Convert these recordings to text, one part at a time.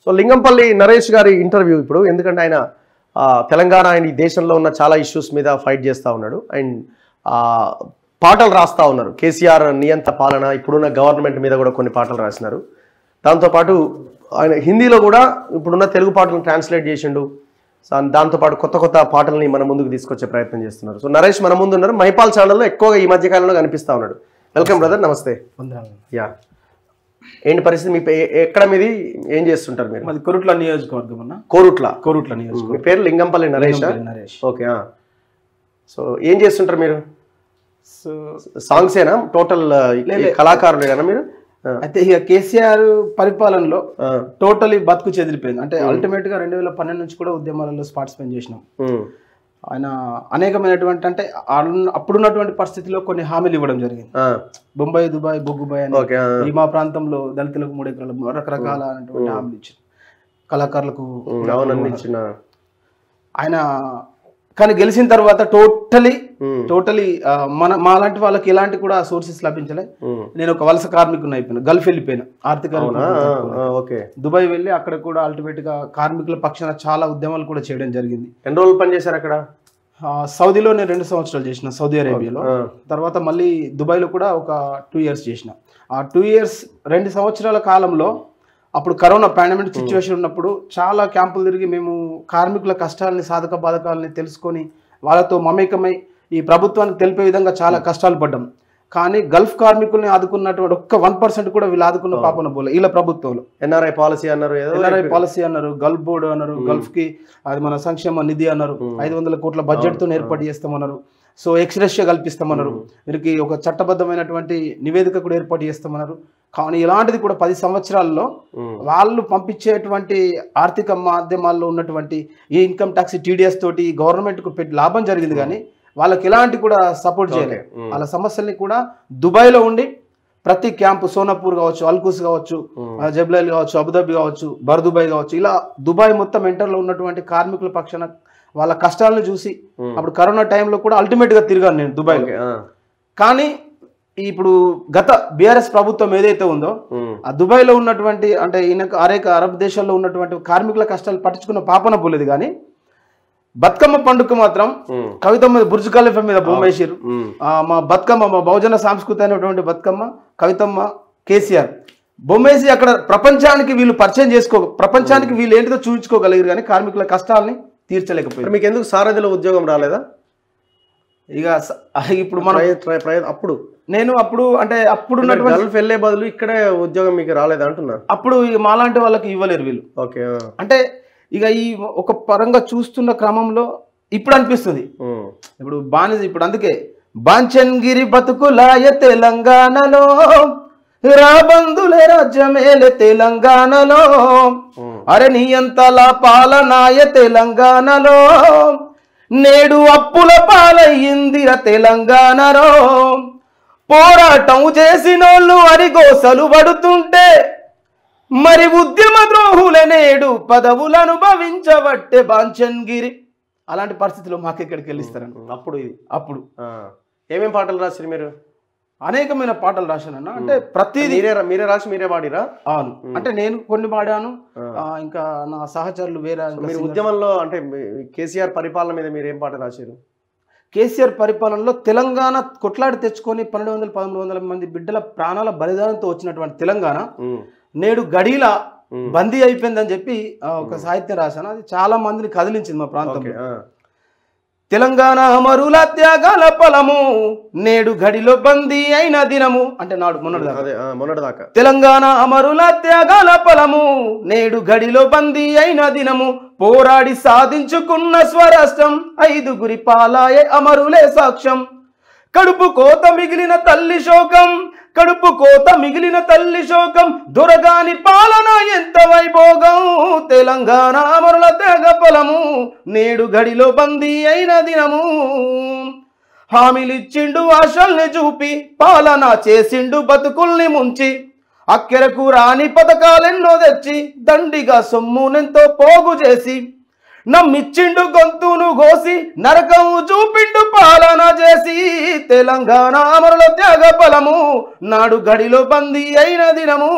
So Lingampalli Naresh గారి interview ఇప్పుడు, ఎందుకంటే ఆయన తెలంగాణ ఆయన దేశంలో ఉన్న చాలా ఇష్యూస్ మీద ఫైట్ చేస్తూ ఉన్నాడు అండ్ పాటలు రాస్తూ ఉన్నారు. కేసీఆర్ నియంత పాలన, ఇప్పుడున్న గవర్నమెంట్ మీద కూడా కొన్ని పాటలు రాసినారు. దాంతోపాటు ఆయన హిందీలో కూడా ఇప్పుడున్న తెలుగు పాటలను ట్రాన్స్లేట్ చేసిండు. దాంతోపాటు కొత్త కొత్త పాటల్ని మన ముందుకు తీసుకొచ్చే ప్రయత్నం చేస్తున్నారు. సో నరేష్ మన ముందు ఉన్నారు. మహిపాల్ ఛానల్లో ఎక్కువగా ఈ మధ్య కాలంలో కనిపిస్తూ ఉన్నాడు. వెల్కమ్ బ్రదర్, నమస్తే. యా, ఏంటి పరిస్థితి? మీ ఎక్కడ మీది, ఏం చేస్తుంటారు మీరు? మాది కొరుట్ల నియోజకవర్గం అన్న. కోరుట్ల నియోజకవర్గం. మీ పేరు లింగంపల్లి నరేష్? ఓకే. సో ఏం చేస్తుంటారు మీరు? సాంగ్స్ ఏనా టోటల్ కళాకారులేనా మీరు? అయితే ఇక కేసీఆర్ పరిపాలనలో టోటలీ బతుకు చెదిరిపోయింది. అంటే అల్టిమేట్ గా 2012 నుంచి కూడా ఉద్యమాలలో పార్టిసిపేట్ చేసినాం. ఆయన అనేకమైనటువంటి, అంటే అప్పుడున్నటువంటి పరిస్థితిలో కొన్ని హామీలు ఇవ్వడం జరిగింది. బొంబాయి, దుబాయ్, బొగ్గుబాయ్ అని ఈ మా ప్రాంతంలో దళితులకు 3 ఎకరాలు రకరకాల హామీలు ఇచ్చారు. కళాకారులకు ఆయన. కానీ గెలిచిన తర్వాత టోటలీ మాలాంటి వాళ్ళకి ఎలాంటి కూడా సోర్సెస్ లభించలే. నేను ఒక వలస కార్మికుని అయిపోయినా, గల్ఫ్ వెళ్ళిపోయినా, ఆర్థిక దుబాయ్ వెళ్ళి అక్కడ కూడా అల్టిమేట్ గా కార్మికుల పక్షాన చాలా ఉద్యమాలు కూడా చేయడం జరిగింది. ఎన్ని రోజులు పనిచేశారు అక్కడ? సౌదీలో నేను 2 సంవత్సరాలు చేసిన, సౌదీ అరేబియాలో. తర్వాత మళ్ళీ దుబాయ్లో కూడా ఒక 2 years చేసిన. ఆ 2 years 2 సంవత్సరాల కాలంలో అప్పుడు కరోనా పాండమిక్ సిచ్యువేషన్ ఉన్నప్పుడు చాలా క్యాంపులు తిరిగి మేము కార్మికుల కష్టాలని, సాధక బాధకాలని తెలుసుకొని వాళ్ళతో మమేకమై ఈ ప్రభుత్వానికి తెలిపే విధంగా చాలా కష్టాలు పడ్డాం. కానీ గల్ఫ్ కార్మికుల్ని ఆదుకున్నటువంటి ఒక్క 1% కూడా వీళ్ళు ఆదుకున్న పాపన పోలే వీళ్ళ ప్రభుత్వంలో. ఎన్ఆర్ఐ పాలసీ అన్నారు, గల్ఫ్ బోర్డు అన్నారు, గల్ఫ్ కి అది మన సంక్షేమ నిధి అన్నారు, 500 కోట్ల బడ్జెట్ తో ఏర్పాటు చేస్తామన్నారు. సో ఎక్స్‌గ్రేషియా కల్పిస్తామన్నారు, వీరికి ఒక చట్టబద్ధమైనటువంటి నివేదిక కూడా ఏర్పాటు చేస్తామన్నారు. కానీ ఇలాంటిది కూడా 10 సంవత్సరాల్లో వాళ్ళు పంపించేటువంటి ఆర్థిక మాధ్యమాల్లో ఉన్నటువంటి ఈ ఇన్కమ్ ట్యాక్స్, టీడీఎస్ తోటి గవర్నమెంట్కు లాభం జరిగింది, కానీ వాళ్ళకి ఎలాంటి కూడా సపోర్ట్ చేయలేదు. వాళ్ళ సమస్యల్ని కూడా దుబాయ్లో ఉండి ప్రతి క్యాంపు, సోనాపూర్ కావచ్చు, అల్కూస్ కావచ్చు, జబ్లైల్ కావచ్చు, అబుదాబి కావచ్చు, బర్దుబాయ్ కావచ్చు, ఇలా దుబాయ్ మొత్తం ఎంటర్లో ఉన్నటువంటి కార్మికుల పక్షాన వాళ్ళ కష్టాలను చూసి అప్పుడు కరోనా టైంలో కూడా అల్టిమేట్ గా తిరిగాను నేను దుబాయ్లో. కానీ ఇప్పుడు గత బీఆర్ఎస్ ప్రభుత్వం ఏదైతే ఉందో ఆ దుబాయ్లో ఉన్నటువంటి, అంటే అనేక అరబ్ దేశాల్లో ఉన్నటువంటి కార్మికుల కష్టాలు పట్టించుకున్న పాపన పోలేదు. కానీ బతుకమ్మ పండుగ మాత్రం కవితమ్మ బుర్జ్ ఖలీఫా మీద బొమ్మేసారు. మా బతుకమ్మ, మా బహుజన సంస్కృతి అయినటువంటి బతుకమ్మ, కవితమ్మ, కేసీఆర్ బొమ్మేసి అక్కడ ప్రపంచానికి వీళ్ళు పరిచయం ప్రపంచానికి వీళ్ళు ఏంటిదో చూపించుకోగలిగారు. కానీ కార్మికుల కష్టాలని తీర్చలేకపోయారు. మీకు ఎందుకు సారథిలో ఉద్యోగం రాలేదా? ఇక ఇప్పుడు మనం అప్పుడు అంటే అప్పుడు గల్ఫ్ వెళ్ళే బదులు ఇక్కడే ఉద్యోగం మీకు రాలేదా అంటున్నా. అప్పుడు ఇక మాలాంటి వాళ్ళకి ఇవ్వలేరు వీళ్ళు. ఓకే. అంటే ఇక ఈ ఒక పరంగా చూస్తున్న క్రమంలో ఇప్పుడు అనిపిస్తుంది, ఇప్పుడు అందుకే బాంచన్గిరి బతుకులాయ తెలంగాణలో, రాబందులే రాజ్యమేలే తెలంగాణలో, అరే నియంతల పాలనాయ తెలంగాణలో, నేడు అప్పుల పాలయ్యిందిర తెలంగాణలో, పోరాటం చేసినోళ్ళు అరిగోసలు పడుతుంటే మరి ఉద్యమ ద్రోహుల నేడు పదవులను భవించబట్టే బాంచన్గిరి. అలాంటి పరిస్థితిలో మాకెక్కడికి వెళ్ళిస్తారని అప్పుడు ఏమేం పాటలు రాశారు మీరు? అనేకమైన పాటలు రాశానన్న. అంటే ప్రతిదీ మీరే రాసి మీరే పాడిరా? అవును. అంటే నేను కొన్ని పాడాను, ఇంకా నా సహచరులు వేరే. మీరు ఉద్యమంలో అంటే కేసీఆర్ పరిపాలన మీద మీరు ఏం పాట రాశారు? కేసీఆర్ పరిపాలనలో తెలంగాణ కొట్లాడి తెచ్చుకొని 1200-1300 మంది బిడ్డల ప్రాణాల బలిదానంతో వచ్చినటువంటి తెలంగాణ నేడు గడిలా బందీ అయిపోయిందని చెప్పి ఒక సాహిత్యం రాశాను. అది చాలా మందిని కదిలించింది మా ప్రాంతంలో. తెలంగాణ అమరుల త్యాగాల ఫలము నేడు గడిలో బందీ అయిన దినము, అంటే మొన్నటిదాకా తెలంగాణ అమరుల త్యాగాల ఫలము నేడు గడిలో బందీ అయిన దినము, పోరాడి సాధించుకున్న స్వరాష్ట్రం 5గురి పాలాయే అమరులే సాక్ష్యం, కడుపు కోత మిగిలిన తల్లి శోకం, దొరగాని పాలన ఎంత వైభోగం, తెలంగాణ అమరుల త్యాగ ఫలము నేడు గడిలో బందీ అయిన దినము, హామీలిచ్చిండు ఆశల్ని చూపి పాలన చేసిండు బతుకుల్ని ముంచి, అక్కెరకు రాని పథకాలెన్నో తెచ్చి దండిగా సొమ్మునెంతో పోగు చేసి, నమ్మిచ్చిండు గొంతును గోసి నరకము చూపిండు పాలన చేసి, తెలంగాణ అమరుల త్యాగ ఫలము నాడు గడిలో బందీ అయిన దినము,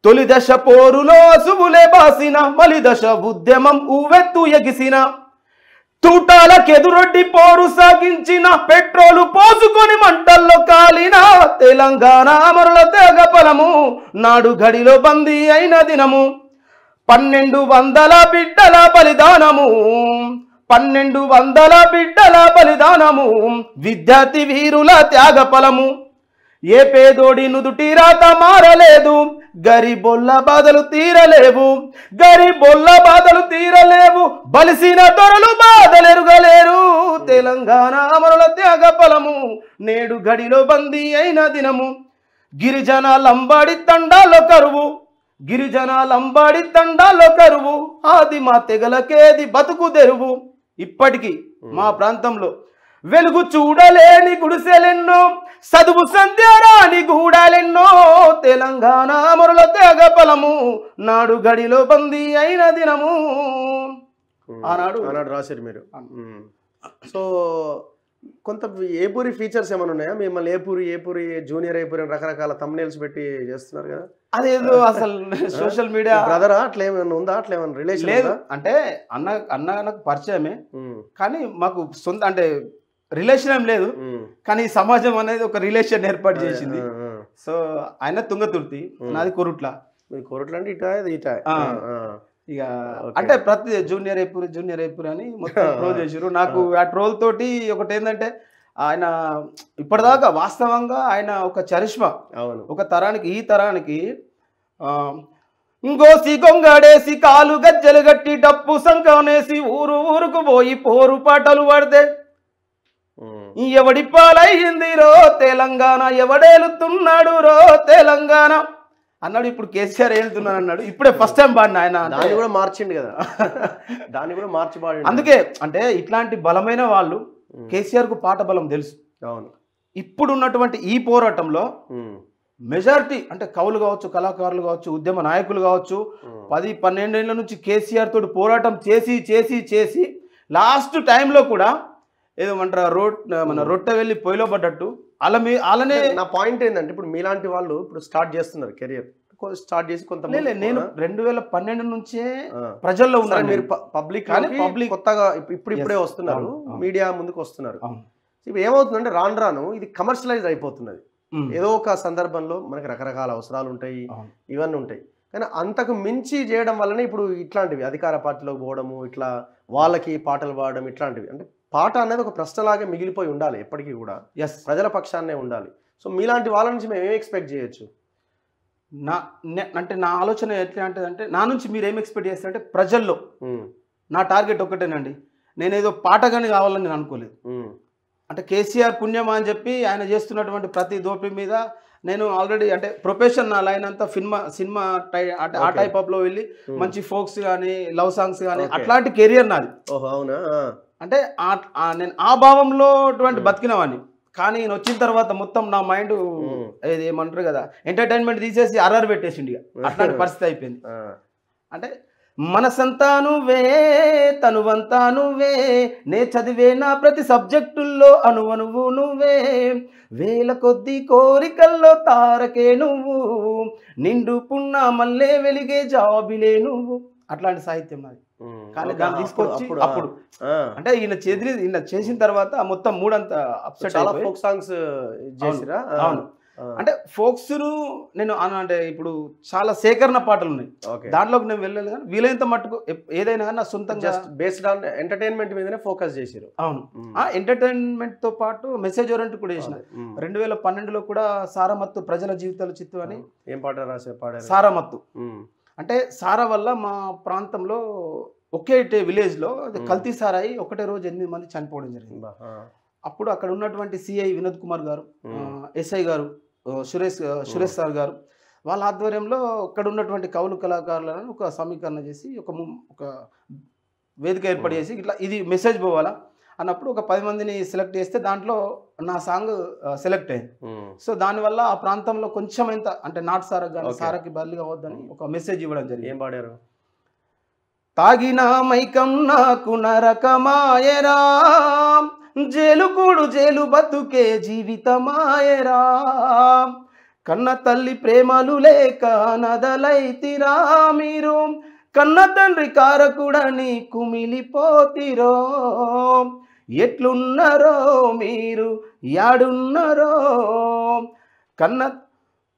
తొలి దశ పోరులో అసువులే బాసిన మలి దశ ఉద్యమం ఊవెత్తు ఎగిసిన తూటాలకెదురొడ్డి పోరు సాగించిన పెట్రోలు పోసుకొని మంటల్లో కాలిన తెలంగాణ అమరుల త్యాగ ఫలము నాడు గడిలో బందీ అయిన దినము 1200 బిడ్డల బలిదానము 1200 బిడ్డల బలిదానము విద్యార్థి వీరుల త్యాగ ఫలము ఏ పేదోడి నుదుటి రాత మారలేదు గరీబొల్ల బాధలు తీరలేవు గరీబొల్ల బాధలు తీరలేవు బలిసిన దొరలు బాధలెరుగలేరు తెలంగాణ అమరుల త్యాగ ఫలము నేడు గడిలో బందీ అయిన దినము గిరిజన లంబాడి తండాలో కరువు గిరిజన లంబాడి తండాలో కరువు ఆది మా తెగలకేది బతుకు తెరువు ఇప్పటికీ మా ప్రాంతంలో వెలుగు చూడలేని గుడిసెలెన్నో చదువు సంధ్యారాని గూడాలెన్నో తెలంగాణ అమరుల త్యాగ ఫలము నాడు గడిలో బందీ అయిన దినము ఆనాడు రాశారు మీరు. సో కొంత ఏపూరి ఫీచర్స్ ఏమైనా ఉన్నాయా? మిమ్మల్ని ఏపూరి జూనియర్ ఏపూరి అని రకరకాల థంబ్నెయిల్స్ పెట్టి చేస్తున్నారు కదా, అదేదో అసలు సోషల్ మీడియా బ్రదరా అట్లా ఏమైనా ఉందా? అట్లా ఏమైనా రిలేషన్ లేదు. అంటే అన్న నాకు పరిచయమే, కానీ మాకు సొంత అంటే రిలేషన్ ఏం లేదు, కానీ సమాజం అనేది ఒక రిలేషన్ ఏర్పాటు చేసింది. సో ఆయన తుంగతుర్తి, నాది కొరుట్ల. కొరుట్ల అంటే ఇటా ఇటా ఇక అంటే ప్రతి జూనియర్ ఏపూరి అని మొత్తం ట్రోల్ చేసారు. నాకు ఆ ట్రోల్ తోటి ఒకటి ఏంటంటే ఆయన ఇప్పటిదాకా వాస్తవంగా ఆయన ఒక చరిష్మా. ఒక తరానికి ఈ తరానికి గోసి గొంగడేసి కాలు గజ్జలు గట్టి డప్పు సంకనేసి ఊరుకు పోయి పోరు పాటలు పడితే ఎవడి పాలయ్యింది రో తెలంగాణ, ఎవడేలుతున్నాడు రో తెలంగాణ అన్నాడు. ఇప్పుడు కేసీఆర్ వెళ్తున్నాను అన్నాడు. ఇప్పుడే ఫస్ట్ టైం పాడిన ఆయన. దాన్ని కూడా మార్చిండు కదా, దాన్ని కూడా మార్చి పాడి. అందుకే అంటే ఇట్లాంటి బలమైన వాళ్ళు కేసీఆర్ కు పాట బలం తెలుసు. అవును. ఇప్పుడు ఉన్నటువంటి ఈ పోరాటంలో మెజారిటీ అంటే కవులు కావచ్చు, కళాకారులు కావచ్చు, ఉద్యమ నాయకులు కావచ్చు, 10-12 ఏళ్ల నుంచి కేసీఆర్ తోటి పోరాటం చేసి చేసి చేసి లాస్ట్ టైంలో కూడా ఏదో అంటారు మన రొట్టె వెళ్ళి పొయ్యిలో పడ్డట్టు అలానే. నా పాయింట్ ఏంటంటే ఇప్పుడు మీలాంటి వాళ్ళు ఇప్పుడు స్టార్ట్ చేస్తున్నారు కెరియర్, స్టార్ట్ చేసి కొంత. నేను 2012 నుంచే ప్రజల్లో ఉన్నాను. మీరు పబ్లిక్ కొత్తగా ఇప్పుడే వస్తున్నారు, మీడియా ముందుకు వస్తున్నారు. ఇప్పుడు ఏమవుతుందంటే రాను రాను ఇది కమర్షియలైజ్ అయిపోతున్నది. ఏదో ఒక సందర్భంలో మనకి రకరకాల అవసరాలు ఉంటాయి, ఇవన్నీ ఉంటాయి, కానీ అంతకు మించి చేయడం వల్లనే ఇప్పుడు ఇట్లాంటివి అధికార పార్టీలోకి పోవడము, ఇట్లా వాళ్ళకి పాటలు పాడడం, ఇట్లాంటివి. అంటే పాట అనేది ఒక ప్రశ్నలాగే మిగిలిపోయి ఉండాలి ఎప్పటికీ కూడా, ప్రజల పక్షాన్నే ఉండాలి. సో మీలాంటి వాళ్ళ నుంచి మేము ఏం ఎక్స్పెక్ట్ చేయొచ్చు? నా ఆలోచన ఎట్లా అంటే నా నుంచి మీరు ఏం ఎక్స్పెక్ట్ చేస్తారంటే ప్రజల్లో నా టార్గెట్ ఒక్కటేనండి. నేనేదో పాటగాని కావాలని నేను అనుకోలేదు. అంటే కేసీఆర్ పుణ్యమా అని చెప్పి ఆయన చేస్తున్నటువంటి ప్రతి దోపి మీద నేను ఆల్రెడీ అంటే ప్రొఫెషన్ నా లైన్ అంతా సినిమా ఆ టైప్ ఆఫ్ లో వెళ్ళి మంచి ఫోక్స్ కానీ లవ్ సాంగ్స్ కానీ అట్లాంటి కెరియర్ నాది. అవునా? అంటే నేను ఆ భావంలో బతికినవాడిని. కానీ నేను వచ్చిన తర్వాత మొత్తం నా మైండ్ ఏమంటారు కదా ఎంటర్టైన్మెంట్ తీసేసి అర్రర్ పెట్టేసిండు. అట్లాంటి పరిస్థితి అయిపోయింది. అంటే మనసంతా నువ్వే తనువంతా నువ్వే, నే చదివే నా ప్రతి సబ్జెక్టుల్లో అనువనువు నువ్వే, వేల కొద్ది కోరికల్లో తారకే నువ్వు, నిండు పున్నా మల్లే వెలిగే జాబిలే నువ్వు. అట్లాంటి సాహిత్యం నాది. కానీ దాన్ని తీసుకొచ్చి అప్పుడు అంటే ఈయన చేసిన తర్వాత మొత్తం మూడంతా అప్సెట్. చాలా ఫోక్ సాంగ్స్ చేసిరా? అవును. అంటే ఫోక్స్ నేను అంటే ఇప్పుడు చాలా సేకరణ పాటలు ఉన్నాయి, దాంట్లోకి నేను వెళ్ళలేదు. కానీ వీలైనంత మట్టుకు ఏదైనా కానీ నా సొంతంగా బేస్డ్ ఆన్ ఎంటర్టైన్మెంట్ మీదనే ఫోకస్ చేసారు. అవును. ఎంటర్టైన్మెంట్ తో పాటు మెసేజ్ ఓరియంటెడ్ కూడా చేసిన. 2012లో కూడా సారమత్తు ప్రజల జీవితాలు చిత్తు అని ఏం పాట పాడారు? సారమత్తు. అంటే సారా వల్ల మా ప్రాంతంలో ఒకే విలేజ్ లో కల్తీ సారాయి ఒకటే రోజు 8 మంది చనిపోవడం జరిగింది. అప్పుడు అక్కడ ఉన్నటువంటి సిఐ వినోద్ కుమార్ గారు, ఎస్ఐ గారు సురేష్ సార్ గారు వాళ్ళ ఆధ్వర్యంలో అక్కడ ఉన్నటువంటి కవులు కళాకారులను ఒక సమీకరణ చేసి ఒక వేదిక ఏర్పాటు చేసి ఇట్లా ఇది మెసేజ్ పోవాలా అన్నప్పుడు ఒక 10 మందిని సెలెక్ట్ చేస్తే దాంట్లో నా సాంగ్ సెలెక్ట్ అయింది. సో దానివల్ల ఆ ప్రాంతంలో కొంచెం ఎంత అంటే నాటు సారకు కానీ సారాకి బదిలీ అవ్వద్దని ఒక మెసేజ్ ఇవ్వడం జరిగింది. ఏం పాడారు? తాగిన మైకం నాకు నరకమాయరా, జేలు బతుకే జీవితమాయరా, కన్న తల్లి ప్రేమలు లేక నదలైతిరా మీరు, కన్న తండ్రి కారకుడని కుమిలిపోతిరో, ఎట్లున్నారో మీరు యాడున్నారో,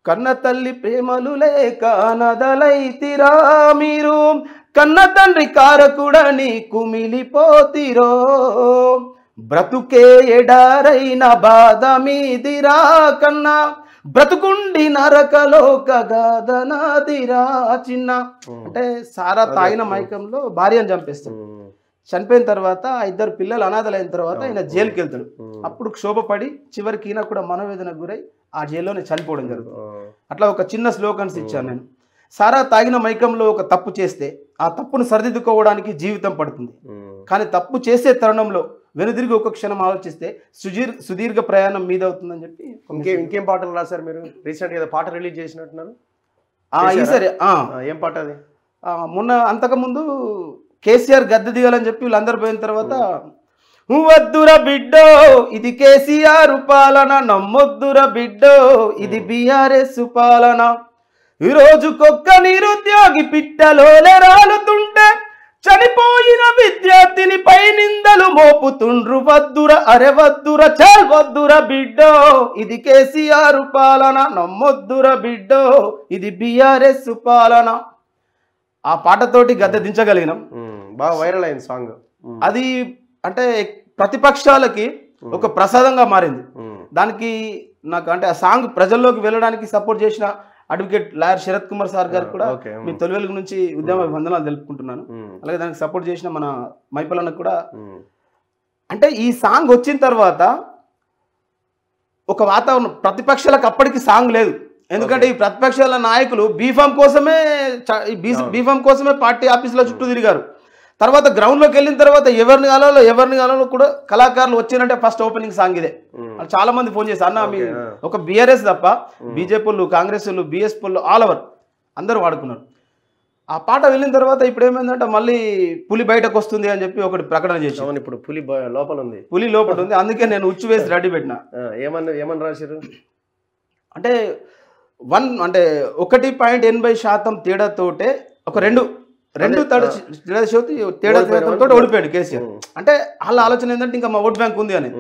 కన్న తల్లి ప్రేమలు లేక నదలైతిరా మీరు, కన్న తండ్రి కారకుడని కుమిలిపోతిరో, బ్రతుకే ఎడారైన బాధ మీదిరా కన్నా, బ్రతుకుండి నరకలోక గాదనాదిరా చిన్న. అంటే సారా తాగిన మైకంలో భార్యను చంపేస్తాడు. చనిపోయిన తర్వాత ఇద్దరు పిల్లలు అనాథలైన తర్వాత ఆయన జైలుకి వెళ్తాడు. అప్పుడు క్షోభపడి చివరికి ఈయన కూడా మనోవేదనకు గురై ఆ జైల్లోనే చనిపోవడం జరుగుతుంది. అట్లా ఒక చిన్న స్లోగన్స్ ఇచ్చాను నేను. సారా తాగిన మైకంలో ఒక తప్పు చేస్తే ఆ తప్పును సరిదిద్దుకోవడానికి జీవితం పడుతుంది. కానీ తప్పు చేసే తరుణంలో వెనుదిరిగి ఒక క్షణం ఆలోచిస్తే సుదీర్ఘ ప్రయాణం మీద అవుతుందని చెప్పి ఇంకేం పాటలు రాశారు మీరు? రీసెంట్ గా పాట రిలీజ్ చేసినట్టున్నారు. ఈసారి ఏం పాట అది? మొన్న అంతకుముందు కేసీఆర్ గద్దె దిగాలని చెప్పి వీళ్ళందరూ పోయిన తర్వాత, వద్దుర బిడ్డో ఇది కేసీఆర్ పాలన, నమ్మొద్దుర బిడ్డో ఇది బీఆర్ఎస్ పాలన, ఈ రోజుకొక్క నిరుద్యోగి పిట్టలోలే రాలుతుంటే చనిపోయిన విద్యార్థిని పై నిందలు మోపుతుండ్రు, వద్దుర అరే వద్దుర చాల్ వద్దుర బిడ్డో ఇది కేసీఆర్ పాలన, నమ్మొద్దుర బిడ్డో ఇది బీఆర్ఎస్ పాలన. ఆ పాటతోటి గద్దె దించగలిగినాం. బాగా వైరల్ అయింది సాంగ్. అది అంటే ప్రతిపక్షాలకి ఒక ప్రసాదంగా మారింది. దానికి నాకు అంటే ఆ సాంగ్ ప్రజల్లోకి వెళ్ళడానికి సపోర్ట్ చేసిన advocate lawyer Sharath Kumar sir గారు కూడా మీ తొలి వెలుగు నుంచి ఉద్యమ వందనాలు తెలుపుకుంటున్నాను. అలాగే దానికి సపోర్ట్ చేసిన మన మైపల్లన్నకు కూడా. అంటే ఈ సాంగ్ వచ్చిన తర్వాత ఒక వాతావరణం, ప్రతిపక్షాలకు అప్పటికి సాంగ్ లేదు. ఎందుకంటే ఈ ప్రతిపక్షాల నాయకులు బీఫామ్ కోసమే పార్టీ ఆఫీసుల చుట్టూ తిరిగారు. తర్వాత గ్రౌండ్లోకి వెళ్ళిన తర్వాత ఎవరిని కాలాలో కూడా కళాకారులు వచ్చినంటే ఫస్ట్ ఓపెనింగ్ సాంగ్ ఇదే. చాలా మంది ఫోన్ చేశారు, అన్న మీ ఒక బీఆర్ఎస్ తప్ప బీజేపీ వాళ్ళు, కాంగ్రెస్ వాళ్ళు, బీఎస్పీ వాళ్ళు ఆల్ ఓవర్ అందరూ వాడుకున్నారు. ఆ పాట వెళ్ళిన తర్వాత ఇప్పుడు ఏమైందంటే మళ్ళీ పులి బయటకు వస్తుంది అని చెప్పి ఒకటి ప్రకటన చేశాను. ఇప్పుడు పులి లోపల ఉంది, పులి లోపల ఉంది. అందుకే నేను ఉచ్చు వేసి రెడీ పెట్టిన. ఏమని రాశారు అంటే 1.80% తేడాతోటే ఒక రెండు తేడాతో ఓడిపోయాడు కేసీఆర్. అంటే వాళ్ళ ఆలోచన ఏంటంటే ఇంకా మా ఓట్ బ్యాంక్ ఉంది అని.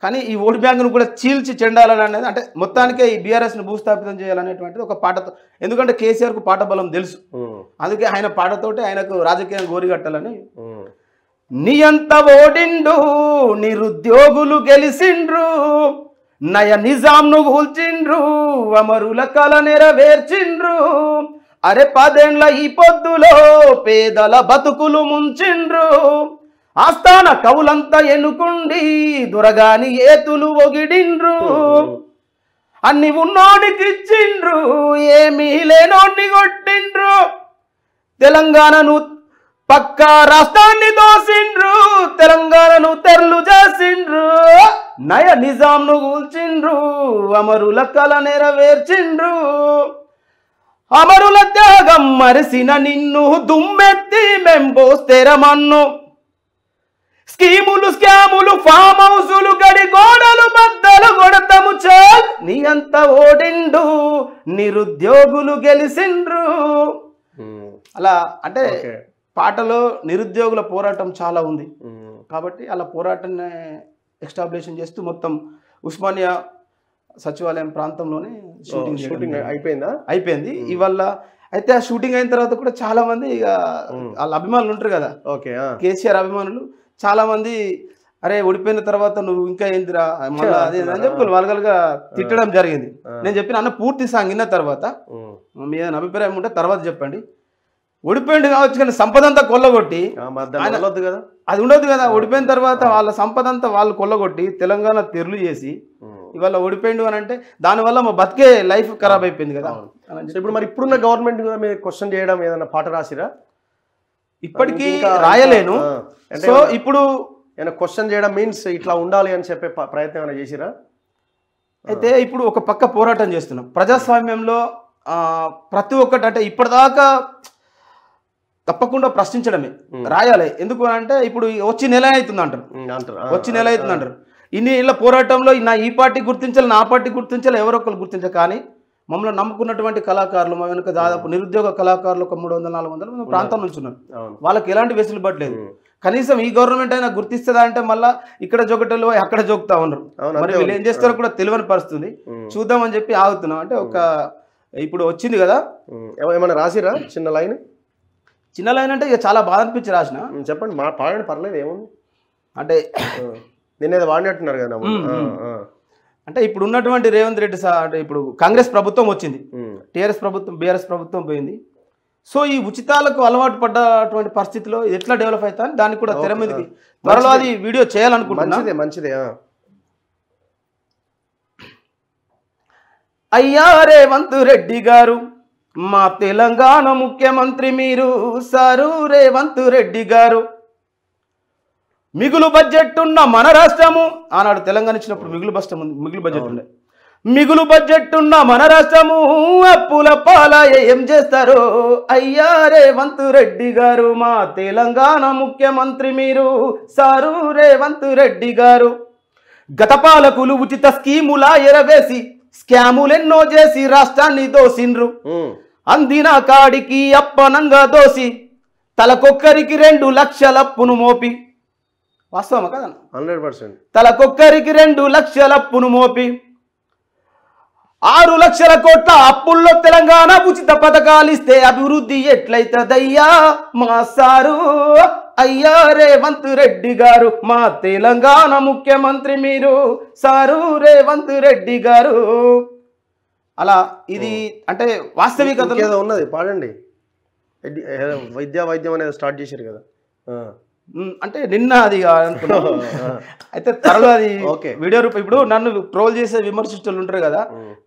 కానీ ఈ ఓట్ బ్యాంకును కూడా చీల్చి చెండాలని అనేది, అంటే మొత్తానికే ఈ బీఆర్ఎస్ను భూస్థాపితం చేయాలనేటువంటిది ఒక పాటతో. ఎందుకంటే కేసీఆర్కు పాట బలం తెలుసు. అందుకే ఆయన పాటతోటి ఆయనకు రాజకీయం గోరిగట్టాలని. నీ అంత ఓడిండు నిరుద్యోగులు గెలిసిండ్రు, నయ నిజాంను కూల్చిండ్రు, అమరుల కల నెరవేర్చిండ్రు, అరే 10 ఏళ్ల ఈ పొద్దులో పేదల బతుకులు ముంచిండ్రు, ఆస్థాన కవులంతా ఎన్నుకుండి దొరగాని ఏతులు ఒగిడిండ్రు, అన్ని ఉన్నోడికి ఇచ్చిండ్రు ఏమీ లేనోడిని కొట్టిండ్రు, తెలంగాణను పక్కా రాష్ట్రాన్ని దోసిండ్రు, తెలంగాణను తెరలు చేసిండ్రు, నయ నిజాంను కూల్చిండ్రు, అమరుల కల నెరవేర్చిండ్రు, అమరుల త్యాగం మరిసిన నిన్ను దుమ్మెత్తి మెంబోస్తెరమన్ను, స్కీములు ఫామ్ హౌసులు గడి గోడలు బద్దలు కొడతాము చాల్, నీ అంత ఓడిండు నిరుద్యోగులు గెలిసిండ్రు. అలా అంటే పాటలో నిరుద్యోగుల పోరాటం చాలా ఉంది కాబట్టి అలా పోరాటాన్ని ఎస్టాబ్లిషన్ చేస్తూ మొత్తం ఉస్మానియా సచివాలయం ప్రాంతంలోనే షూటింగ్ అయిపోయింది ఇవాళ. అయితే ఆ షూటింగ్ అయిన తర్వాత కూడా చాలా మంది ఇక వాళ్ళ అభిమానులు ఉంటారు కదా, కేసీఆర్ అభిమానులు చాలా మంది, అరే ఓడిపోయిన తర్వాత నువ్వు ఇంకా ఏందిరా మళ్ళీ అదే అని చెప్పి వాళ్ళగా తిట్టడం జరిగింది. నేను చెప్పిన అన్న పూర్తి సాంగ్ విన్న తర్వాత మీ ఏదైనా అభిప్రాయం ఉంటే తర్వాత చెప్పండి. ఓడిపోయింది కావచ్చు కానీ సంపద అంతా కొల్లగొట్టి అది ఉండదు కదా. ఓడిపోయిన తర్వాత వాళ్ళ సంపద అంతా వాళ్ళు కొల్లగొట్టి తెలంగాణ తెరులు చేసి ఇవాళ ఓడిపోయిండు అని అంటే దానివల్ల మా బతికే లైఫ్ ఖరాబ్ అయిపోయింది కదా. ఇప్పుడు మరి ఇప్పుడున్న గవర్నమెంట్ కూడా మీరు క్వశ్చన్ చేయడం ఏదైనా పాట రాసిరా? ఇప్పటికీ రాయలేను. సో ఇప్పుడు క్వశ్చన్ చేయడం మీన్స్ ఇట్లా ఉండాలి అని చెప్పే ప్రయత్నం ఏమైనా చేసిరా? అయితే ఇప్పుడు ఒక పక్క పోరాటం చేస్తున్నాం ప్రజాస్వామ్యంలో. ప్రతి ఒక్కటి అంటే ఇప్పటిదాకా తప్పకుండా ప్రశ్నించడమే, రాయాలి. ఎందుకు అంటే ఇప్పుడు వచ్చి నెల అవుతుంది అంటారు, ఇన్ని ఏళ్ళ పోరాటంలో నా ఈ పార్టీ గుర్తించాలి, నా పార్టీ గుర్తించాలి, ఎవరొకరు గుర్తించాలి. కానీ మమ్మల్ని నమ్ముకున్నటువంటి కళాకారులు మా వెనుక దాదాపు నిరుద్యోగ కళాకారులు ఒక 300-400 మన ప్రాంతం నుంచి ఉన్నారు. వాళ్ళకి ఎలాంటి వెసులుబాటు లేదు. కనీసం ఈ గవర్నమెంట్ అయినా గుర్తిస్తుందా అంటే మళ్ళీ ఇక్కడ జోకటలు అక్కడ జోకుతా ఉన్నారు. మరి వీళ్ళు ఏం చేస్తారో కూడా తెలియని పరిస్థితుంది. చూద్దామని చెప్పి ఆగుతున్నాం. అంటే ఒక ఇప్పుడు వచ్చింది కదా, ఏమైనా రాసిరా చిన్న లైన్? చిన్న లైన్ అంటే ఇక చాలా బాధ అనిపించి రాసిన. చెప్పండి, మా పాడండి, పర్లేదు, ఏముంది. అంటే నిన్నేదో వాడినట్టున్నారు కదా. అంటే ఇప్పుడు ఉన్నటువంటి రేవంత్ రెడ్డి అంటే ఇప్పుడు కాంగ్రెస్ ప్రభుత్వం వచ్చింది, టీఆర్ఎస్ ప్రభుత్వం, బీఆర్ఎస్ ప్రభుత్వం పోయింది. సో ఈ ఉచితాలకు అలవాటు పడ్డటువంటి పరిస్థితిలో ఎట్లా డెవలప్ అవుతా అని దానికి కూడా తెర మీదకి త్వరలో అది వీడియో చేయాలనుకుంటున్నా. మంచిదే. అయ్యా రేవంత్ రెడ్డి గారు మా తెలంగాణ ముఖ్యమంత్రి మీరు సారు రేవంత్ రెడ్డి గారు. మిగులు బడ్జెట్ ఉన్న మన రాష్ట్రము, ఆనాడు తెలంగాణ ఇచ్చినప్పుడు మిగులు బడ్జెట్ ఉండే, మిగులు బడ్జెట్ ఉన్న మన రాష్ట్రము అప్పుల పాల ఏం చేస్తారు అయ్యా రేవంత్ రెడ్డి గారు మా తెలంగాణ ముఖ్యమంత్రి మీరు సారు రేవంత్ రెడ్డి గారు. గత పాలకులు ఉచిత స్కీముల ఎరవేసి స్కాములెన్నో చేసి రాష్ట్రాన్ని దోసిండ్రు. అందిన కాడికి అప్పనంగా దోసి తలకొక్కరికి 2 లక్షల అప్పును మోపి, వాస్తవమా కదా? 100%. తలకొక్కరికి 2 లక్షల అప్పును మోపి 6 లక్షల కోట్ల అప్పుల్లో తెలంగాణ ఉచిత పథకాలు ఇస్తే అభివృద్ధి ఎట్లయితదయ్యా మా సారు అయ్యా రేవంత్ రెడ్డి గారు మా తెలంగాణ ముఖ్యమంత్రి మీరు సారు రేవంత్ రెడ్డి గారు. అలా ఇది అంటే వాస్తవికత ఏదో ఉన్నది, పాడండి. వైద్యం అనేది స్టార్ట్ చేశారు కదా. అంటే నిన్న అది అనుకున్నాను. అయితే త్వరలో అది వీడియో రూపం. ఇప్పుడు నన్ను ట్రోల్ చేసే విమర్శిస్తులు ఉంటారు కదా,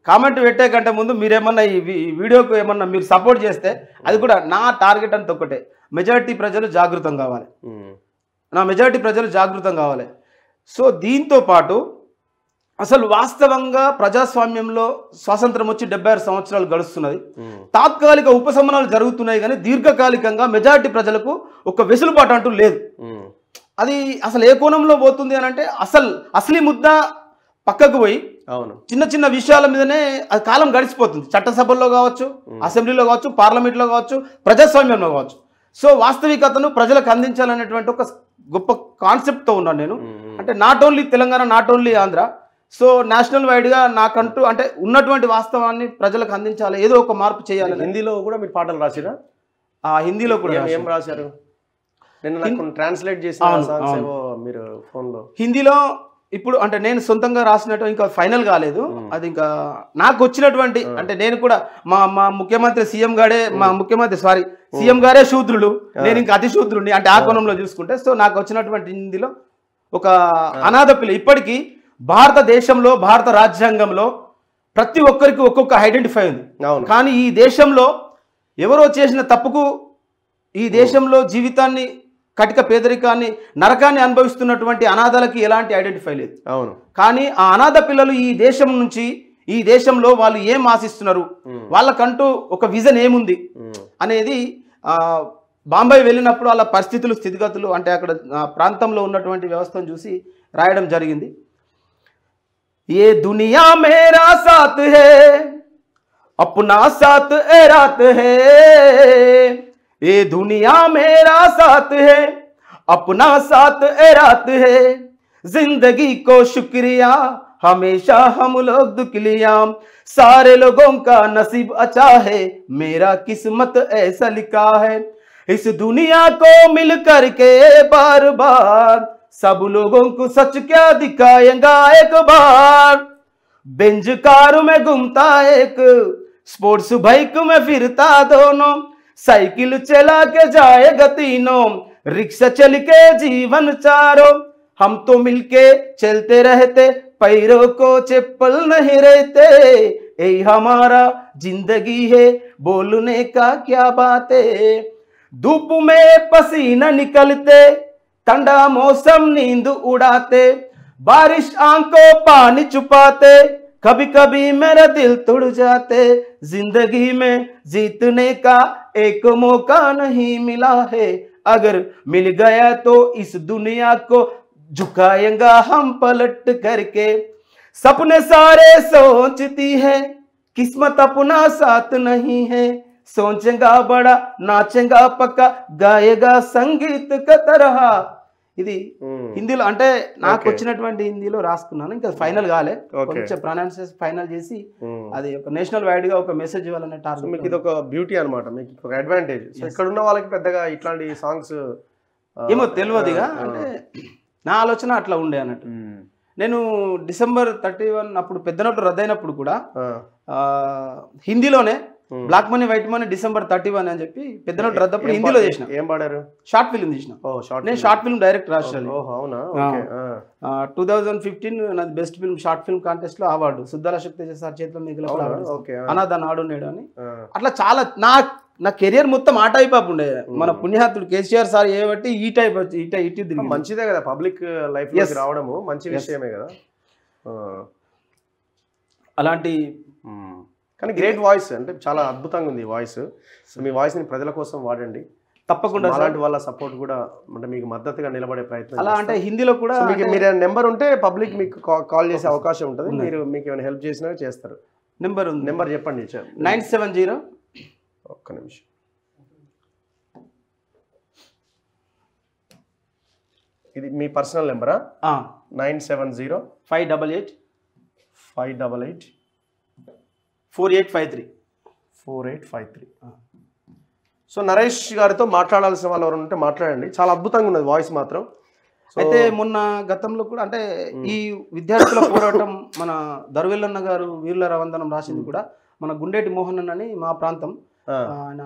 కామెంట్ పెట్టే కంటే ముందు మీరేమన్నా ఈ వీడియోకు ఏమన్నా మీరు సపోర్ట్ చేస్తే అది కూడా నా టార్గెట్ అంత ఒక్కటే, మెజారిటీ ప్రజలు జాగృతం కావాలి, నా మెజారిటీ ప్రజలు జాగృతం కావాలి. సో దీంతో పాటు అసలు వాస్తవంగా ప్రజాస్వామ్యంలో స్వాతంత్రం వచ్చి 76 సంవత్సరాలు గడుస్తున్నది. తాత్కాలిక ఉపశమనాలు జరుగుతున్నాయి కానీ దీర్ఘకాలికంగా మెజారిటీ ప్రజలకు ఒక వెసులుబాటు అంటూ లేదు. అది అసలు ఏ కోణంలో పోతుంది అని అంటే అసలు ముద్ద పక్కకు పోయి చిన్న చిన్న విషయాల మీదనే అది కాలం గడిచిపోతుంది. చట్టసభల్లో కావచ్చు, అసెంబ్లీలో కావచ్చు, పార్లమెంట్లో కావచ్చు, ప్రజాస్వామ్యంలో కావచ్చు. సో వాస్తవికతను ప్రజలకు అందించాలనేటువంటి ఒక గొప్ప కాన్సెప్ట్తో ఉన్నాను నేను. అంటే not only Telangana, not only Andhra, so national వైడ్గా నాకంటూ అంటే ఉన్నటువంటి వాస్తవాన్ని ప్రజలకు అందించాలి, ఏదో ఒక మార్పు చేయాలి. హిందీలో కూడా మీరు పాటలు రాసిరా? హిందీలో కూడా ఏం రాశారు? నేను ట్రాన్స్లేట్ చేసి మీరు ఫోన్లో హిందీలో ఇప్పుడు అంటే నేను సొంతంగా రాసినట్టు ఇంకా ఫైనల్ కాలేదు. అది ఇంకా నాకు వచ్చినటువంటి అంటే నేను కూడా మా ముఖ్యమంత్రి సీఎం గారే శూద్రులు, నేను ఇంకా అతి శూద్రుడిని అంటే ఆ కోణంలో చూసుకుంటే. సో నాకు వచ్చినటువంటి హిందీలో ఒక అనాథ పిల్ల, ఇప్పటికీ భారతదేశంలో భారత రాజ్యాంగంలో ప్రతి ఒక్కరికి ఒక్కొక్క ఐడెంటిఫై ఉంది. కానీ ఈ దేశంలో ఎవరో చేసిన తప్పుకు ఈ దేశంలో జీవితాన్ని కటిక పేదరికాన్ని నరకాన్ని అనుభవిస్తున్నటువంటి అనాథలకి ఎలాంటి ఐడెంటిఫై లేదు. కానీ ఆ అనాథ పిల్లలు ఈ దేశం నుంచి ఈ దేశంలో వాళ్ళు ఏం ఆశిస్తున్నారు, వాళ్ళకంటూ ఒక విజన్ ఏముంది అనేది బాంబే వెళ్ళినప్పుడు వాళ్ళ పరిస్థితులు స్థితిగతులు అంటే అక్కడ ప్రాంతంలో ఉన్నటువంటి వ్యవస్థను చూసి రాయడం జరిగింది. ये दुनिया मेरा साथ है अपना साथ ए रात है, ये दुनिया मेरा साथ है अपना साथ ए रात है, जिंदगी को शुक्रिया हमेशा हम लोग दुख लिया, सारे लोगों का नसीब अच्छा है मेरा किस्मत ऐसा लिखा है, इस दुनिया को मिल करके बार बार सब लोगों को सच क्या दिखाएगा एक बार, बेंज कार में घूमता एक स्पोर्ट्स बाइक में फिरता दोनों, साइकिल चला के जाएगा तीनों, रिक्शा चल के जीवन चारों, हम तो मिलके चलते रहते पैरों को चप्पल नहीं रहते, यही हमारा जिंदगी है बोलने का क्या बात है, धूप में पसीना निकलते ठंडा मौसम नींद उड़ाते, बारिश आंखों पानी छुपाते, कभी कभी मेरा दिल टूट जाते, जिंदगी में जीतने का एक मौका नहीं मिला है, अगर मिल गया तो इस दुनिया को झुकाएंगा हम पलट करके, सपने सारे सोचती है किस्मत अपना साथ नहीं है, सोचेगा बड़ा नाचेगा पक्का गाएगा संगीत का तरह. ఇది హిందీలో అంటే నాకు వచ్చినటువంటి హిందీలో రాసుకున్నాను, ఇంకా ఫైనల్ కాలే, కొంచెం ప్రొనౌన్సియేషన్ ఫైనల్ చేసి అది ఒక నేషనల్ వైడ్ గా ఒక మెసేజ్ ఇవ్వాలనే టార్గెట్. మీకు ఇది ఒక బ్యూటీ అన్నమాట, మీకు ఒక అడ్వాంటేజ్. ఇక్కడ ఉన్న వాళ్ళకి పెద్దగా ఇట్లాంటి సాంగ్స్ ఏమో తెలియదుగా, అంటే నా ఆలోచన అట్లా ఉండే అన్నట్టు. నేను December 31 అప్పుడు పెద్ద నోటు రద్దయినప్పుడు కూడా హిందీలోనే black money white money December 31 అని చెప్పి పెద్ద నోటు రద్దప్పుడు హిందీలో చేసిన. ఏం పాడారు? షార్ట్ ఫిల్మ్ తీసిన. నేను షార్ట్ ఫిల్మ్ డైరెక్ట్ రాశాను. 2015 నాది best film short film contest లో అవార్డు సుద్దాల శక్తి సార్ చేతిలో మిగిలిన అనాథ నాడు నేడు అని. అట్లా చాలా నా కెరియర్ మొత్తం ఆ టైప్ ఆఫ్ ఉండే. మన పుణ్యాతుడు కేసీఆర్ సార్ ఏబట్టి ఈ టైప్ ఇటు మంచిదే కదా, పబ్లిక్ లైఫ్ రావడము మంచి విషయమే కదా. అలాంటి కానీ గ్రేట్ వాయిస్, అంటే చాలా అద్భుతంగా ఉంది వాయిస్. సో మీ వాయిస్ ని ప్రజల కోసం వాడండి తప్పకుండా. అలాంటి వాళ్ళ సపోర్ట్ కూడా అంటే మీకు మద్దతుగా నిలబడే ప్రయత్నం. అలా అంటే హిందీలో కూడా మీరు నెంబర్ ఉంటే పబ్లిక్ మీకు కాల్ చేసే అవకాశం ఉంటుంది. మీరు మీకు ఏమైనా హెల్ప్ చేసినా చేస్తారు. నెంబర్ ఉంది, నెంబర్ చెప్పండి. 970 ఒక్క నిమిషం. ఇది మీ పర్సనల్ నెంబరా? 970 588 4853. సో నరేష్ గారితో మాట్లాడాల్సిన వాళ్ళు ఎవరు ఉంటే మాట్లాడండి. చాలా అద్భుతంగా ఉన్నది వాయిస్ మాత్రం. అయితే మొన్న గతంలో కూడా అంటే ఈ విద్యార్థుల పోరాటం మన దర్వెల్లన్న గారు వీరుల రవందనం రాసింది కూడా మన గుండేటి మోహన్ అన్న అని మా ప్రాంతం, ఆయన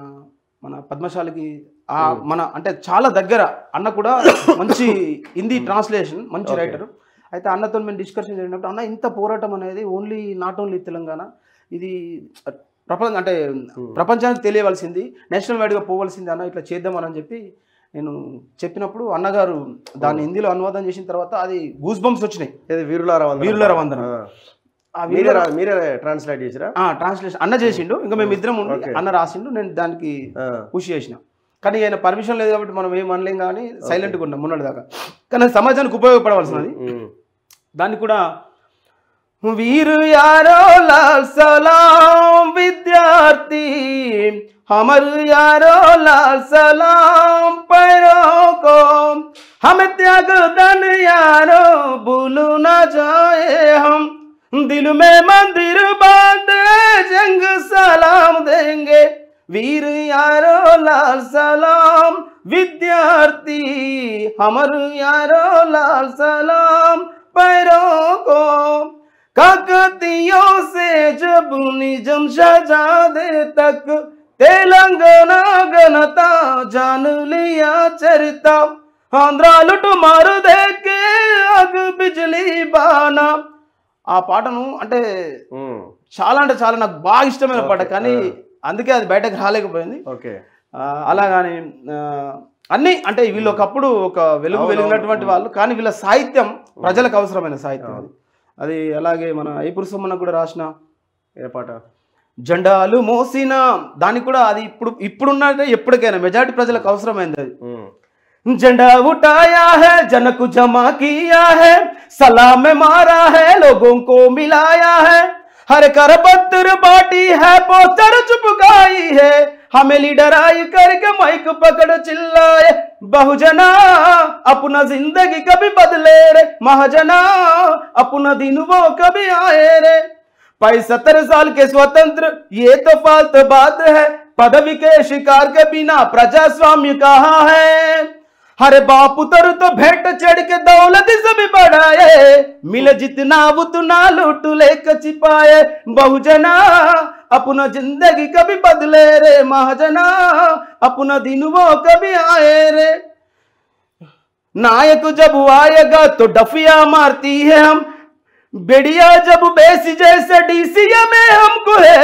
మన పద్మశాలికి మన అంటే చాలా దగ్గర అన్న కూడా మంచి హిందీ ట్రాన్స్లేషన్ మంచి రైటర్. అయితే అన్నతో మేము డిస్కషన్ జరిగినప్పుడు అన్న ఇంత పోరాటం అనేది ఓన్లీ నాట్ ఓన్లీ తెలంగాణ, ఇది అంటే ప్రపంచానికి తెలియవలసింది, నేషనల్ వైడ్గా పోవలసింది అన్న, ఇట్లా చేద్దామని చెప్పి నేను చెప్పినప్పుడు అన్నగారు దాన్ని హిందీలో అనువాదం చేసిన తర్వాత అది గూస్ బంప్స్ వచ్చినాయి. వీరుల రవందనం మీరే ట్రాన్స్లేట్ చేసిరా? ట్రాన్స్లేషన్ అన్న చేసిండు, ఇంకా మేము ఇద్దరం ఉండి అన్న రాసిండు, నేను దానికి పుష్ చేసిన. కానీ ఆయన పర్మిషన్ లేదు కాబట్టి మనం ఏం అనలేం, కానీ సైలెంట్గా ఉన్నాం మొన్నటి దాకా. కానీ సమాజానికి ఉపయోగపడవలసినది. దాన్ని కూడా वीर यारो लाल सलाम विद्यार्थी हमर यारो लाल सलाम पैरों को हम त्याग दन यारो भूल न जाए हम दिल में मंदिर बांधे जंग सलाम देंगे वीर यारो लाल सलाम विद्यार्थी हमर यारो लाल सलाम पैरों को काकतियों से जब निजम शहजादे तक तेलंगाना गणता जान लिया चरिता आंध्रा लुट मार दे के अग बिजली बाना. ఆ పాటను అంటే చాలా నాకు బాగా ఇష్టమైన పాట, కానీ అందుకే అది బయటకు రాలేకపోయింది. అలాగాని అన్ని అంటే వీళ్ళు ఒకప్పుడు ఒక వెలిగినటువంటి వాళ్ళు, కానీ వీళ్ళ సాహిత్యం ప్రజలకు అవసరమైన సాహిత్యం అది. అలాగే మన ఐపురు సొమ్మన కూడా రాసిన ఏ పాట జెండాలు మోసిన దానికి కూడా అది ఇప్పుడున్నదే ఎప్పటికైనా మెజారిటీ ప్రజలకు అవసరమైంది అది. झंडा उठाया है जन को जमा किया है सलाम में मारा है लोगों को मिलाया है हर कर पत्थर बाटी है पोस्टर चुपकाई है हमें लीडर आई करके माइक पकड़ चिल्लाए बहुजना अपना जिंदगी कभी बदले रे महाजना अपना दिन वो कभी आए रे 75 साल के स्वतंत्र ये तो फालतू बात है पदवी के शिकार के बिना प्रजास्वाम्य कहाँ है हरे बाप उतर तो भेंट चढ़ के दौलत से भी बढ़ाए मिले जितना उतना लूट लेकर छिपाए बहुजना अपना जिंदगी कभी बदले रे महाजना अपना दिन वो कभी आए रे नायक जब आएगा तो डफिया मारती है हम बेड़िया जब बेसी जैसे डीसीए में हमको है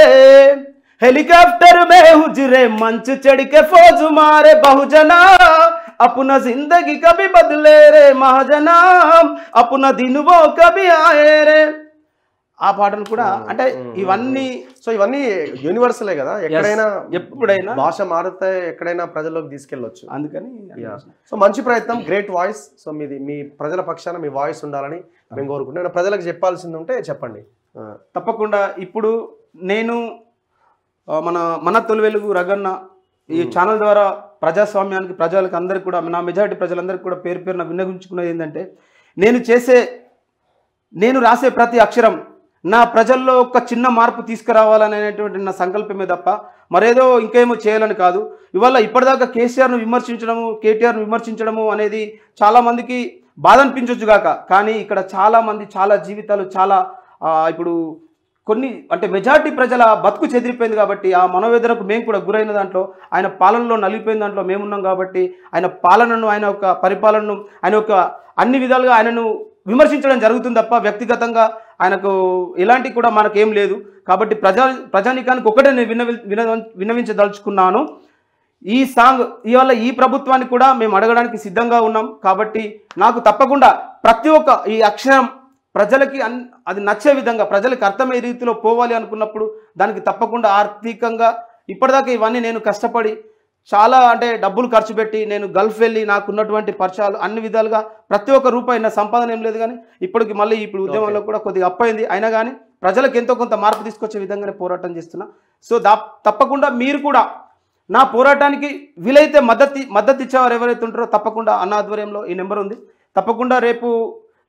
हेलीकॉप्टर में हुजरे मंच चढ़ के फौज मारे बहुजना अपना जिंदगी कभी बदले रे महाजना अपना दिन वो कभी आए रे. ఆ పాటను కూడా అంటే ఇవన్నీ యూనివర్సలే కదా, ఎక్కడైనా ఎప్పుడైనా భాష మారితే ఎక్కడైనా ప్రజల్లోకి తీసుకెళ్ళొచ్చు. అందుకని సో మంచి ప్రయత్నం, గ్రేట్ వాయిస్. సో మీ ప్రజల పక్షాన మీ వాయిస్ ఉండాలని మేము కోరుకుంటున్నాం. ప్రజలకు చెప్పాల్సింది ఉంటే చెప్పండి. తప్పకుండా. ఇప్పుడు నేను మన మన తొలి వెలుగు రగన్న ఈ ఛానల్ ద్వారా ప్రజాస్వామ్యానికి ప్రజలకు అందరికీ కూడా నా మెజారిటీ ప్రజలందరికీ కూడా పేరు పేరున విన్నవించుకునేది ఏంటంటే నేను రాసే ప్రతి అక్షరం నా ప్రజల్లో ఒక చిన్న మార్పు తీసుకురావాలనేటువంటి నా సంకల్పమే తప్ప మరేదో ఇంకేమో చేయాలని కాదు. ఇవాళ ఇప్పటిదాకా కేసీఆర్ను విమర్శించడము కేటీఆర్ను విమర్శించడము అనేది చాలామందికి బాధ అనిపించవచ్చు గాక, కానీ ఇక్కడ చాలామంది చాలా జీవితాలు చాలా ఇప్పుడు కొన్ని అంటే మెజారిటీ ప్రజల బతుకు చెదిరిపోయింది కాబట్టి ఆ మనోవేదనకు మేము కూడా గురైన దాంట్లో ఆయన పాలనలో నలిగిపోయిన దాంట్లో మేమున్నాం కాబట్టి ఆయన పాలనను ఆయన యొక్క పరిపాలనను ఆయన యొక్క అన్ని విధాలుగా ఆయనను విమర్శించడం జరుగుతుంది తప్ప వ్యక్తిగతంగా ఆయనకు ఎలాంటి కూడా మనకేం లేదు. కాబట్టి ప్రజానీకానికి ఒకటే నేను విన్నవించదలుచుకున్నాను. ఈ సాంగ్ ఇవాళ ఈ ప్రభుత్వాన్ని కూడా మేము అడగడానికి సిద్ధంగా ఉన్నాం. కాబట్టి నాకు తప్పకుండా ప్రతి ఒక్క ఈ అక్షరం ప్రజలకి అది నచ్చే విధంగా ప్రజలకు అర్థమయ్యే రీతిలో పోవాలి అనుకున్నప్పుడు దానికి తప్పకుండా ఆర్థికంగా ఇప్పటిదాకా ఇవన్నీ నేను కష్టపడి చాలా అంటే డబ్బులు ఖర్చు పెట్టి నేను గల్ఫ్ వెళ్ళి నాకున్నటువంటి పరిచయాలు అన్ని విధాలుగా ప్రతి ఒక్క రూపాయి నా సంపాదన ఏం లేదు, కానీ ఇప్పుడు ఉద్యమంలో కూడా కొద్దిగా అప్పయింది. అయినా కానీ ప్రజలకు ఎంతో కొంత మార్పు తీసుకొచ్చే విధంగానే పోరాటం చేస్తున్నా. సో తప్పకుండా మీరు కూడా నా పోరాటానికి వీలైతే మద్దతు ఇచ్చేవారు ఎవరైతే ఉంటారో తప్పకుండా అన్న ఆధ్వర్యంలో ఈ నెంబర్ ఉంది. తప్పకుండా రేపు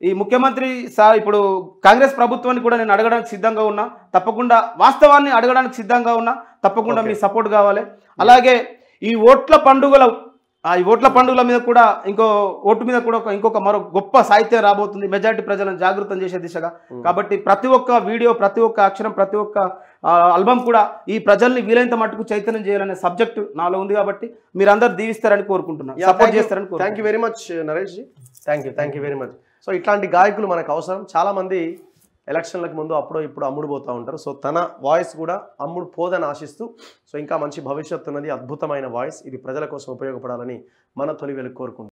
ఈ ముఖ్యమంత్రి ఇప్పుడు కాంగ్రెస్ ప్రభుత్వాన్ని కూడా నేను అడగడానికి సిద్ధంగా ఉన్నా. తప్పకుండా వాస్తవాన్ని అడగడానికి సిద్ధంగా ఉన్నా. తప్పకుండా మీ సపోర్ట్ కావాలి. అలాగే ఈ ఓట్ల పండుగల మీద కూడా ఓటు మీద కూడా ఇంకొక మరో గొప్ప సాహిత్యం రాబోతుంది మెజారిటీ ప్రజలను జాగృతం చేసే దిశగా. కాబట్టి ప్రతి ఒక్క వీడియో ప్రతి ఒక్క అక్షరం ప్రతి ఒక్క ఆల్బమ్ కూడా ఈ ప్రజల్ని వీలైనంత మట్టుకు చైతన్యం చేయాలనే సబ్జెక్టు నాలో ఉంది. కాబట్టి మీరందరూ దీవిస్తారని కోరుకుంటున్నాను, సపోర్ట్ చేస్తారని. Thank you very much Naresh ji. Thank you very much. So ఇట్లాంటి గాయకులు మనకు అవసరం. చాలామంది ఎలక్షన్లకు ముందు అప్పుడో ఇప్పుడు అమ్ముడు పోతూ ఉంటారు. సో తన వాయిస్ కూడా అమ్ముడు పోదని ఆశిస్తూ సో ఇంకా మంచి భవిష్యత్తు ఉన్నది, అద్భుతమైన వాయిస్, ఇది ప్రజల కోసం ఉపయోగపడాలని మన తొలి వెలుగు కోరుకుంటున్నాం.